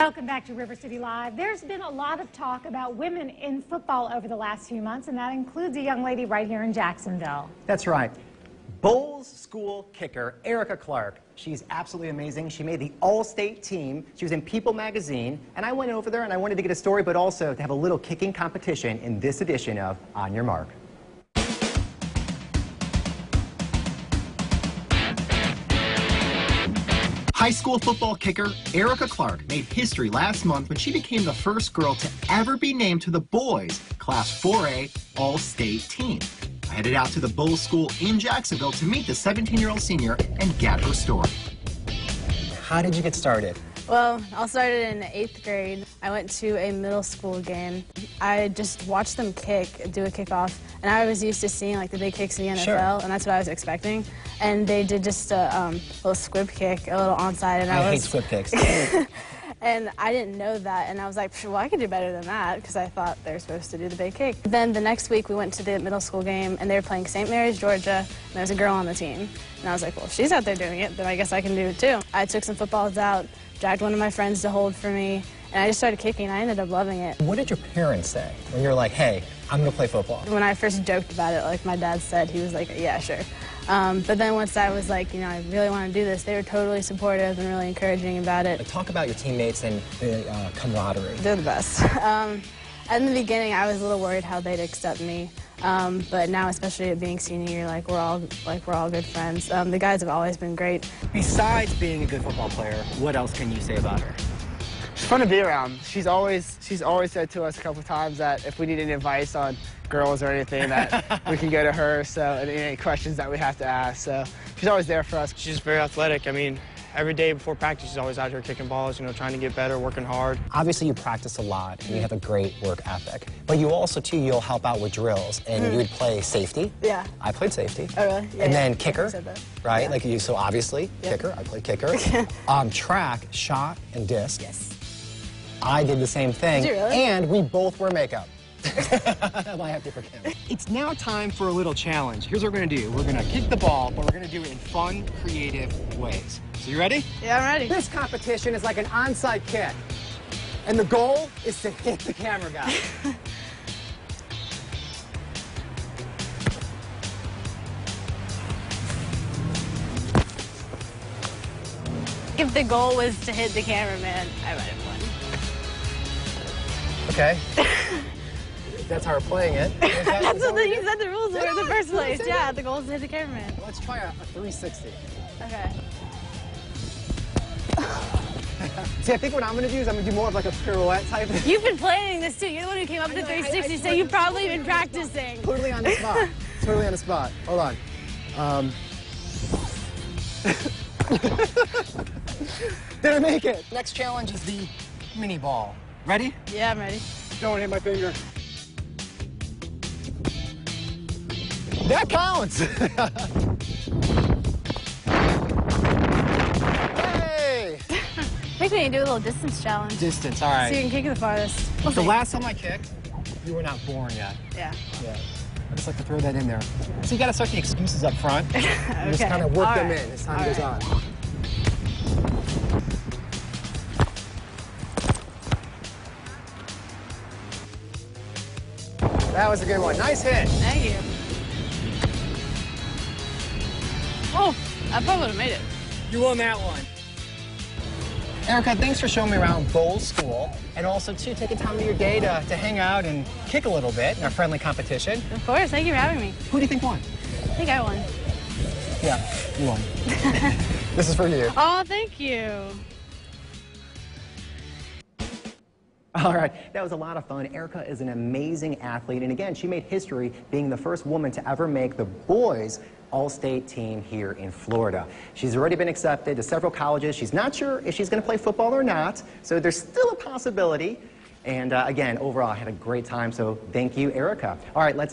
Welcome back to River City Live. There's been a lot of talk about women in football over the last few months, and that includes a young lady right here in Jacksonville. That's right. Bolles School kicker Ericka Clark. She's absolutely amazing. She made the all-state team. She was in People magazine, and I went over there and I wanted to get a story, but also to have a little kicking competition in this edition of On Your Mark. High school football kicker Ericka Clark made history last month when she became the first girl to ever be named to the boys Class 4A All-State team. I headed out to the Bolles School in Jacksonville to meet the 17-year-old senior and get her story. How did you get started? Well, I started in 8th grade. I went to a middle school game. I just watched them do a kickoff, and I was used to seeing like the big kicks in the NFL, Sure. and that's what I was expecting. And they did just a little squib kick, a little onside, and I hate squib kicks. And I didn't know that, and I was like, well, I could do better than that, because I thought they were supposed to do the big kick. Then the next week, we went to the middle school game, and they were playing St. Mary's, Georgia, and there was a girl on the team. And I was like, well, if she's out there doing it, then I guess I can do it too. I took some footballs out, dragged one of my friends to hold for me, and I just started kicking, and I ended up loving it. What did your parents say when you were like, hey, I'm going to play football? When I first joked about it, like my dad said, he was like, yeah, sure. But then once I was like, you know, I really want to do this, they were totally supportive and really encouraging about it. Talk about your teammates and the camaraderie. They're the best. In the beginning, I was a little worried how they'd accept me, but now, especially at being senior year, we're all good friends. The guys have always been great. Besides being a good football player, what else can you say about her? She's fun to be around. She's always said to us a couple times that if we need any advice on girls or anything, that we can go to her. So any questions that we have to ask. So she's always there for us. She's very athletic. I mean, every day before practice, she's always out here kicking balls, you know, trying to get better, working hard. Obviously, you practice a lot, and you have a great work ethic. But you also, too, you'll help out with drills, and you would play safety. Yeah. I played safety. Oh, really? Yeah, and yeah. then kicker, right? Yeah. Like you, so obviously, kicker. I played kicker. Track, shot, and disc. Yes. I did the same thing. Did you really? And we both wear makeup. I have to forgive me. It's now time for a little challenge. Here's what we're going to do. We're going to kick the ball, but we're going to do it in fun, creative ways. So you ready? Yeah, I'm ready. This competition is like an onside kick. And the goal is to hit the camera guy. If the goal was to hit the cameraman, I might have won. Okay. That's how we're playing it. That's what you said the rules were in the first place. Yeah, the goal is to hit the cameraman. Let's try a 360. Okay. See, I think what I'm going to do is I'm going to do more of like a pirouette type of thing. You've been planning this too. You're the one who came up with the 360, so you've probably been practicing. Totally on the spot. Totally on the spot. Hold on. Did I make it? Next challenge is the mini ball. Ready? Yeah, I'm ready. Don't hit my finger. That counts! Hey! I think we need to do a little distance challenge. Distance, all right. So you can kick it the farthest. We'll The see. last time I kicked, you were not born yet. Yeah. Yeah. I just like to throw that in there. So you got to start the excuses up front. Okay. And just kind of work All them right. in as time All goes right. on. That was a good one. Nice hit. Thank you. Oh, I probably would have made it. You won that one. Ericka, thanks for showing me around Bolles School, and also, too, taking time of your day to hang out and kick a little bit in our friendly competition. Of course. Thank you for having me. Who do you think won? I think I won. Yeah, you won. This is for you. Oh, thank you. All right, that was a lot of fun. Ericka is an amazing athlete, and again, she made history being the first woman to ever make the boys all-state team here in Florida. She's already been accepted to several colleges. She's not sure if she's going to play football or not, so there's still a possibility. And again, overall, I had a great time, so thank you, Ericka. All right, let's